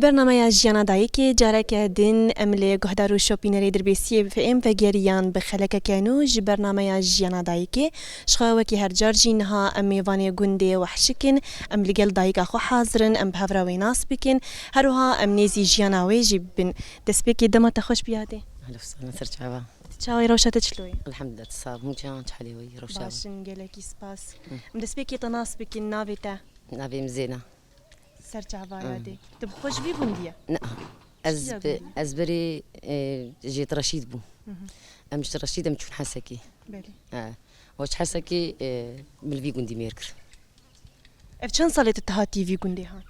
برنامج جیانا دایکی جاره که دین املی گهدارو شوپینری دربیسی فیم و گریان بخلک کنو ج برنامج جیانا دایکی شخوا کی هر جارجی نها امی وانی گنده وحشکن ام لگل دایک خو حاضرن ام بهفراوی ناس بکن هروها ام نیزی جیانا ویجی بن دسبکی دمت خوش بیاده. أهلا وسهلا سرجعوا. تشاوي روشة تشلوي. الحمد لله تصاب مو جان تحليوي روشة. باشن قالك سباس. مدسبكي تناسبك النافيتا. نبي مزينة. سرجعوا يادي. تب خوش بي بندية. نعم. أزبري جيت رشيد بو. أمش رشيد أم تشون حسكي. بلي. وش حسكي بالفي جندي ميركر. أفشان صلت التهاتي في جندي ها؟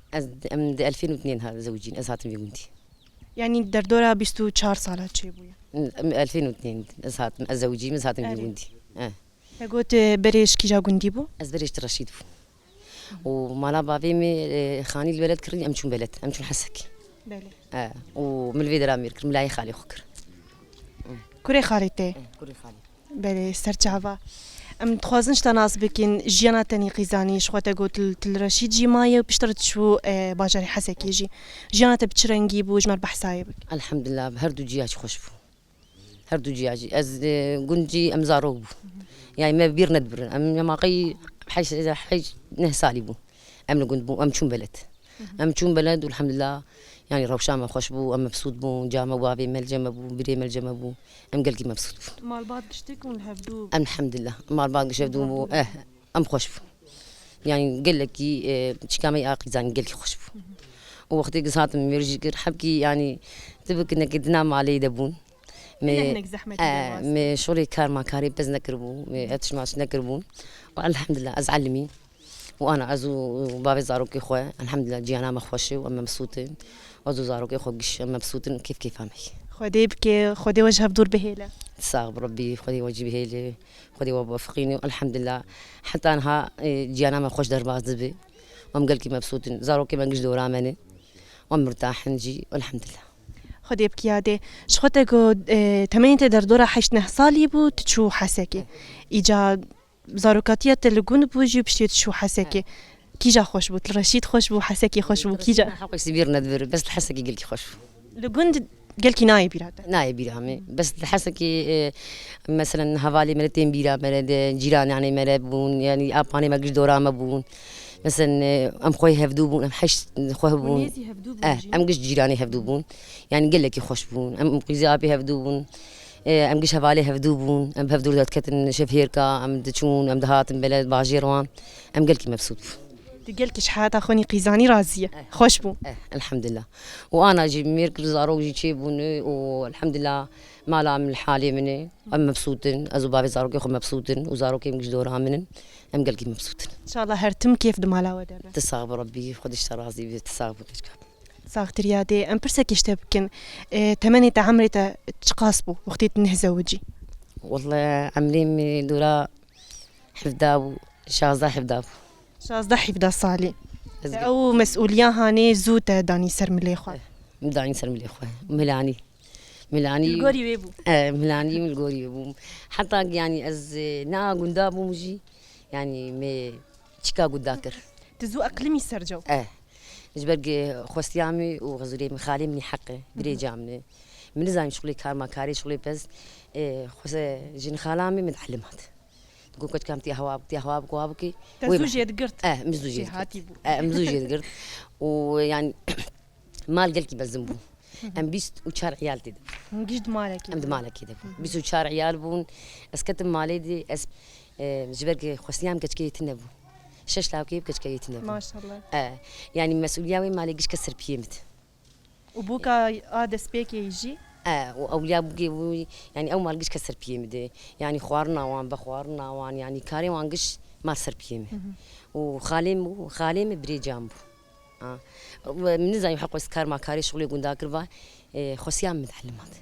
أم 2002 هذا زوجين أزهات في جندي. يعني دردورة بيستو 4 سالات شي بويا. 2002 أزهات الزوجين أزهات في جندي. قلت بريش كي جا جندي بو؟ أزبريش ترشيد بو. ومالا بابي مي خاني البلد كرني أم تشون بلد أم تشون حسكي. بلي. ومن الفيدرا ميركر ملاي خالي خكر. كوري خالتي. كوري خالي. بلي سرجعوا. ام تخوازنش تناس بكين جيانا تاني قيزاني شخوتا قلت الرشيد جي مايا وبشترط شو باجاري حسك يجي جيانا تبتشرنجي بو جمال بحسايبك الحمد لله بهردو جياج خوشبو هردو جياجي از قنجي ام زاروب يعني ما بير ندبر ام ما قي حيش نهسالي بو ام قند بو ام تشون بلد والحمد لله يعني روشان ما خوشبو ام مبسوط بو جامع بابي مال جمع بو بري مال جمع بو ام قلقي مبسوط بو مال بعض قشتكم الهبدو الحمد لله مال بعض قشتو ام خوشبو يعني قال لك تشكامي اقيزان قال لك خوشبو ووقتي قصات ميرجي حبكي يعني تبك انك تنام علي دبون مي شغلي كار ما كاري بس نكربو مي اتشماش نكربون والحمد لله ازعلمي وانا عزو بابي زاروكي خويا الحمد لله جي انا مخوشي واما مبسوطين وزو زاروكي خوقش مبسوطين كيف امي خدي بكي خدي وجهها بدور بهيله تصاغ بربي خدي وجهي بهيله خدي وبوفقيني والحمد لله حتى انها جي انا مخوش درباز دبي وام قال كي مبسوطين زاروكي ما نقش دورا مني ومرتاح نجي والحمد لله خدي بكيادي شخوتا قد تمانين تدردورا حيش نهصالي بو تشو حسكي إيجا زاروكاتية تلقون بوجي بشتي تشو حسكي كيجا خوش بو الرشيد خوش بو حسكي خوش بو كيجا حقي سبير ندبر بس الحسكي قلكي خوش لقون قالكي ناي بيراتا ناي بيرامي بس الحسكي مثلا هوالي مرتين بيرا مرد جيران يعني مربون يعني اباني ما قش دورا مبون مثلا ام خوي هفدوبون ام حش خوي هبون ام قش جيراني هفدوبون يعني قال لك خوش بون ام قيزابي هفدوبون ام قش هوالي هفدوبون ام هفدور ذات كتن شفهيركا ام دتشون ام دهات بلد باجيروان ام قال لك مبسوط قالك شحات اخوني قيزاني رازيه خوش بو الحمد لله وانا جي ميرك زارو جي تشيبون والحمد لله ما لا من حالي مني ام مبسوطين ازو بابي زارو كي مبسوطين وزارو كي مش دورها منن ام قال كي مبسوطين ان شاء الله هرتم كيف دمالا ودابا تصاغ ربي خدش ترازي تصاغ بتشكا صاغ تريادي ام برسك يشتبكن تمني تعمري تقاسبو وقتي تنهزوجي والله عمري دورا حفداو شازا حفداو شازدا حفدا صالي او مسؤوليه هاني زوته داني سر ملي خو داني سر ملي خو ملاني الغوري ويبو ملاني من الغوري ويبو حتى يعني از نا غندابو مجي يعني مي تشكا غداكر تزو اقلمي سرجو جبرق خوستيامي وغزوري مخالي مني حقي بري جامني من زايم شغلي كار ما كاري شغلي بس خوس جن خالامي متعلمات تقول كنت كامتي هواب قوابكي تزوجي قرت مزوجي مزوجي قرت ويعني مال قلكي بزنبو ام بيست وشار عيال تد نجد مالك ام مالك كده بيست وشار عيال بون اسكت مالي دي اس جبرك خوسيام كتكي تنبو شش لاو كيف كتكي تنبو ما شاء الله يعني مسؤوليه وين مالي قش كسر بيمت وبوكا ادس بيك يجي واولياء بقي يعني اول ما لقيش كسر بيمدي يعني خوارنا وان بخوارنا وان يعني كاري وان قش ما سر بيمي وخالي بري جامبو من زي حق اسكار ما كاري شغلي قندا كرفا خوسيام متعلمات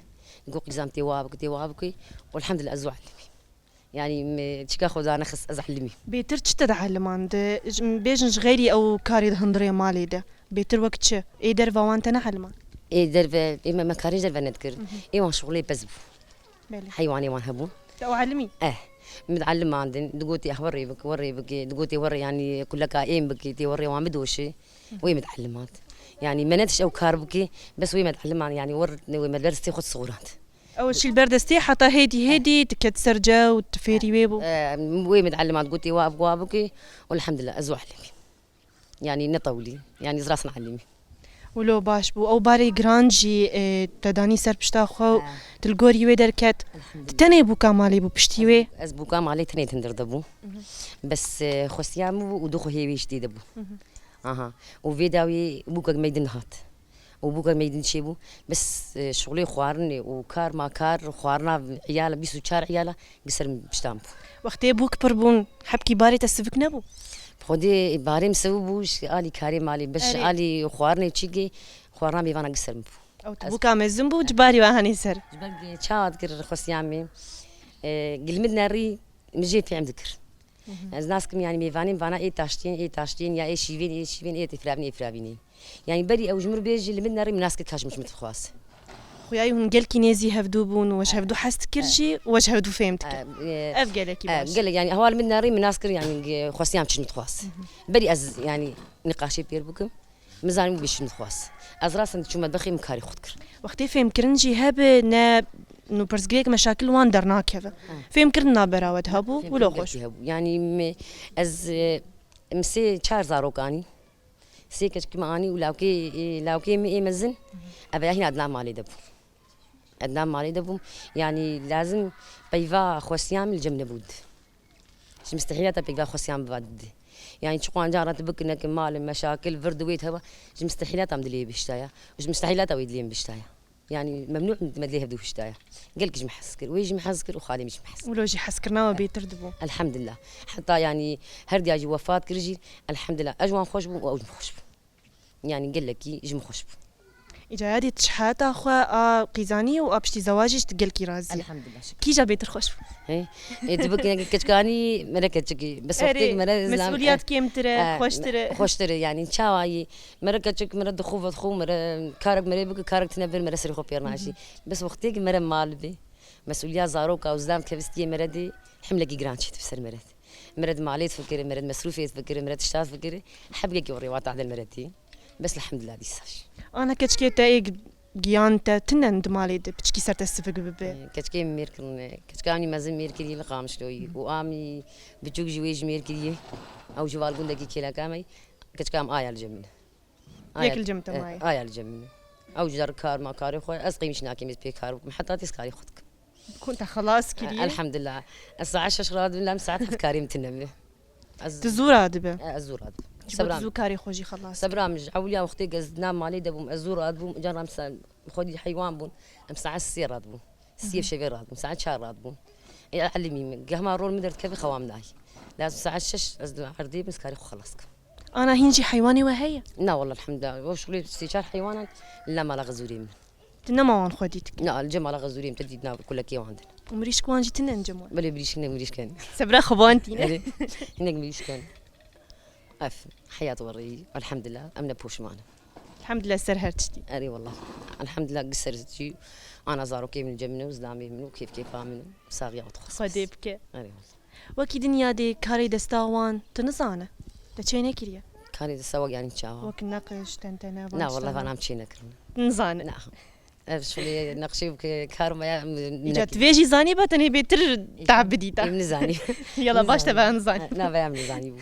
نقول قزام تيوابك والحمد لله ازو علمي يعني تشكا خذانا خص ازعلمي بيتر تتعلم عند بيجنج غيري او كاري هندري مالي ده بيتر وقت اي درفا وانت نعلم درفا إما ما كاريج درفا نذكر إيوان شغلي بزبو حيواني وان هبون تعلمي متعلم عندن دقوتي وري بك دقوتي وري يعني كلك ايم بك تي وري وان بدوشي وي متعلمات يعني مناتش او كاربكي بس وي متعلم يعني ورد مدرستي خد صغورات اول شي البردستي حتى هيدي تكتسر جو وتفيري ويبو وي متعلمات قلتي وابوكي والحمد لله ازو علمي يعني نطولي يعني زراسنا علمي ولو باش بو او باري جرانجي تداني سر بشتاخو تلقوري وي دركت تتني بو كامالي بو بشتيوي از بوكا مالي تني تندر دبو بس خوسيامو ودوخو هي جديد دبو اها وفيداوي بوكا ميدن هات وبوكا ميدن شيبو بس شغلي خوارني وكار ما كار خوارنا عياله بيسو شار عياله قصر بشتامبو وقتي بوك بربون حبكي باري تسفك نبو خودي باري مسوي بوش آلي كاري مالي بس آلي خوارني تشيجي خوارنا بيوانا قصر مبو او تبوكا مزنبو جباري وهاني سر جبالي تشاد كر خوسيامي قلمدنا ري مجي في عم ذكر از ناس كم يعني ميفانين فانا اي تاشتين يا اي شيفين اي تفرابيني يعني بدي او جمر بيجي اللي بدنا ري من ناس كاش مش متخواص خوياي هون قال كينيزي هفدو بون واش هفدو حست كرجي واش هفدو فهمتك اف قالك باش قال يعني هوال بدنا ري من ناس كر يعني خوسيام مش متخواص بدي از يعني نقاشي بير بكم مزاني بيش متخواص از راسن شو ما بخي مكاري خدكر وقتي فهم كرنجي هب نا نو برزقليك مشاكل وان درناك هذا فهم كرنا براود هبو ولو خوش يعني از مسي شهر زاروكاني سيكش كما اني لاوكي مي مزن ابي هنا ادنا مالي دبو يعني لازم بيفا خوسيام الجمن بود مش مستحيل بيفا خوسيام بعد يعني شقوان جارت بك انك مال مشاكل فردويت هوا مش مستحيل تمدلي بشتايا مش مستحيل تويدلين بشتايا يعني ممنوع مدليه بدو بشتايا قالك مش محسكر ويجي محسكر وخالي مش محسكر ولو جي حسكرنا وبيتردبو الحمد لله حتى يعني هردي اجي وفاه كرجي الحمد لله اجوان خوش بو واوج خوش بو يعني قال لك يجي خوش بو اجا هادي تشحات اخوا قيزاني وابشتي زواجي تقلكي رازي الحمد لله كي جا بيتر خوش ايه تبك كتكاني مركتشكي بس وقتك مسؤوليات كيم ترى خوش ترى يعني تشاواي مركتشك مرد خوفت خو مر كارك مريبك كارك تنبر مرسري خو بيرناشي بس وقتك مر مال بي مسؤوليات زاروكا وزلام كبستي مردي حملك جرانشي تفسر مرد ماليت فكري مرد مصروفيت فكري مرد اشتات فكري حبقك وريوات على المردي بس الحمد لله ديساش انا كتشكي تايق جيانتا تنند مالي بتشكي صرت السفق ببي كتشكي ميركن كتشكاني مازن ميركلي لقامش لوي وامي بتشوك جويج ميركلي او جوال قندقي كيلا كامي كتشكام ايا الجمل ياك الجمت معي ايا الجمل او جار كار ما كاري خويا اسقي مش ناكي مس بيكار حتى تسكاري خدك كنت خلاص كلي الحمد لله الساعه 10 راد ولا ساعات كاري متنبه تزور دبه ازور هذا سبرام كاري خوجي خلاص سبرام عوليا وقتي قزنا مالي دبوم ازور ادبوم جرام خدي حيوان بون مساعة السير ادبوم السيف شبير ادبوم مساعة شهر ادبوم علمي قهما رول مدرت كيف خوام ناي لازم ساعة 6 از عردي بس كاري خلصك انا هنجي حيواني وهي لا والله الحمد لله وشغلي استشار حيوانات لا ما لا غزوريم تنما وان خديتك لا الجمال غزوريم تدينا كل كي عندنا ومريش كوانجي تنن جمال بلي بريش كان سبرا خبانتي هناك بريش كان اف حياة وري الحمد لله امنا بوش معنا الحمد لله سرهرتشتي اري والله الحمد لله قصرتي انا زاروكي من الجمنه وزلامي منو كيف منو صاغيه وتخصص خديبك اري والله وكي دنيا دي كاري دستاوان تنصانه تشينا كريا كاري دستاوق يعني تشاوا وك نقش تنتنا لا والله انا مشينا كرنا نزانه نعم شغلي نقشي كارما جات فيجي زاني باتني بيتر تعبدي تا من زاني يلا باش تبع نزاني لا بيعمل زاني بو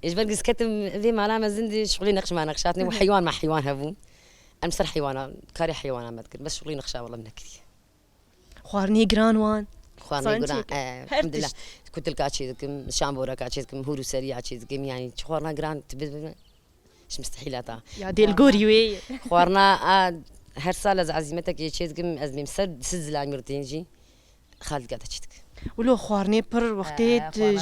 ايش بلقي سكتم ذي معلامه زندي شغلي نقش مع نقشاتني وحيوان مع حيوان هبو امسر حيوانه كاري حيوانه ما اذكر بس شغلي نقشا والله منكري خوارني جرانوان خوارني جران الحمد لله كنت الكاتشي ذكم شامبورا كاتشي ذكم هورو سريع كاتشي ذكم يعني خوارنا جران مش مستحيلاتا يا دي الجوري وي خوارنا هر سال از عزيمتك يشيتكم از ممسر سزلا مرتينجي خالد قاعده تشتك ولو خوارني بر وقتي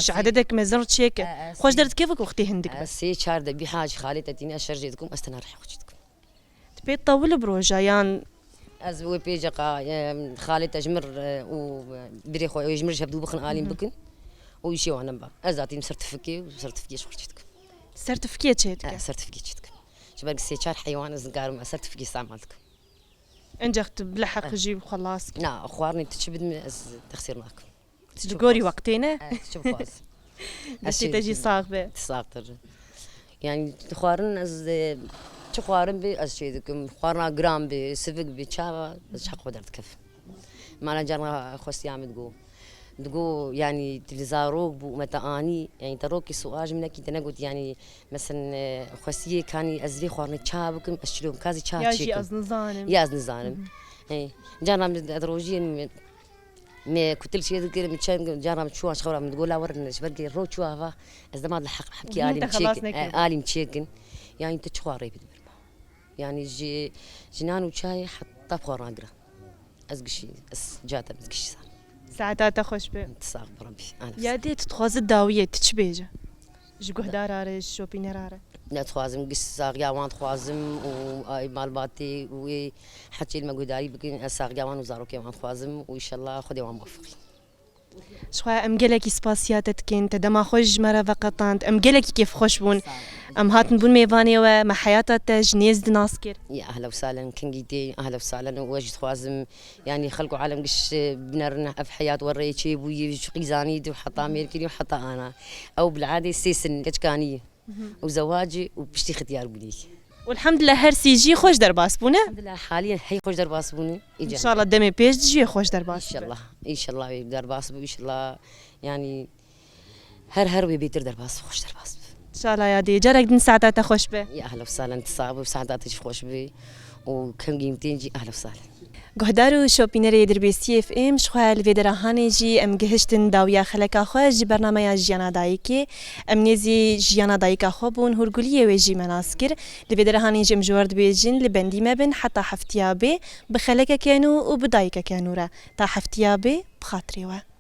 عددك مزرت شيك خوش درت كيفك وقتي هندك بس سي شهر دبي حاج خالد تديني اشرجيتكم استنار حوجتكم تبي تطول بروجايان از وي بيجا خالد تجمر و بري خو يجمر شبدو بخن عالم بكن ويشي وانا با ازاتي سيرتيفيكي وسيرتيفيكي شورتك سيرتيفيكيت شيتك سيرتيفيكي شتك شباب سي شهر حيوان از قارم سيرتيفيكي استعملتك انجحت بلحق جيب وخلاص لا اخوارني تشبد تخسرناك تقولي وقتنا تشوف فاز بس تجي صاغبه تساقطر يعني اخوارن از خوارم بي از شيء ذكم خوارنا جرام بي سفق بي شابا بس حق قدرت كف ما أنا جرنا خوستي عم تقو يعني تلزاروك بو متى أني يعني تروكي سؤال منك أنت نقول يعني مثلا خوستي كاني أزري خوارنا شابكم أشتريهم كازي شاب ياجي أز نظانم يا أز نظانم إيه جرنا من أدروجين ما كنت شيء ذكر متشان جرنا شو أشخورا من تقول لا ورنا شبرقي رو شو هذا إذا ما الحق حكي آلي مشيكن آلي مشيكن يعني أنت شخواري بدبر يعني جنان وشاي حتى بخورنا قرا أزقشي جاتا بزقشي صار ساعتها خوش به تصاغ بربي يا دي تتخوز الداوية تشبيجة جوه دارارة شوبينرارة لا تخوازم قص ساقياوان تخوازم وآي مالباتي وحكي المقوداري بكين ساقياوان وزاروكي وان تخوازم وإن شاء الله خدي وان موفقي شخوا أم جلكي سباسياتت كنت دما خوش مرة فقطانت أم جلكي كيف خوش بون أم هاتن بون ميفاني وما حياتات جنيز دناسكر يا أهلا وسهلا كنجيتي أهلا وسهلا وواجد خوازم يعني خلقوا عالم قش بنرنا في حياة وريتشي بوي قيزاني دو حطا ميركلي وحطا أنا أو بالعادة سيسن كشكانية وزواجي وبشتي اختيار بني والحمد لله هر سيجي خوش درباس بونه الحمد لله حاليا هي خوش درباس بوني إن شاء الله دمي بيش جي خوش درباس إن شاء الله إن شاء الله درباس إن شاء الله يعني هر بيتر درباس خوش درباس إن شاء الله يا دي جارك دين ساعتها خوش به يا أهلا وسهلا تصابي وسعداتك خوش بي وكم قيمتين جي أهلا وسهلا گهدارو شوپینری دربیسی اف ام شخوال ویدرهانی جی ام گهشتن داویا خلک خواج برنامه جیانا دایکی ام نیزی جیانا دایک خوبون هرگولیه و جی مناسکر لویدرهانی جم جورد بیجین لبندی مبن حتی هفتیابه بخلک کانو و بدایک کانورا تا هفتیابه بخاطری و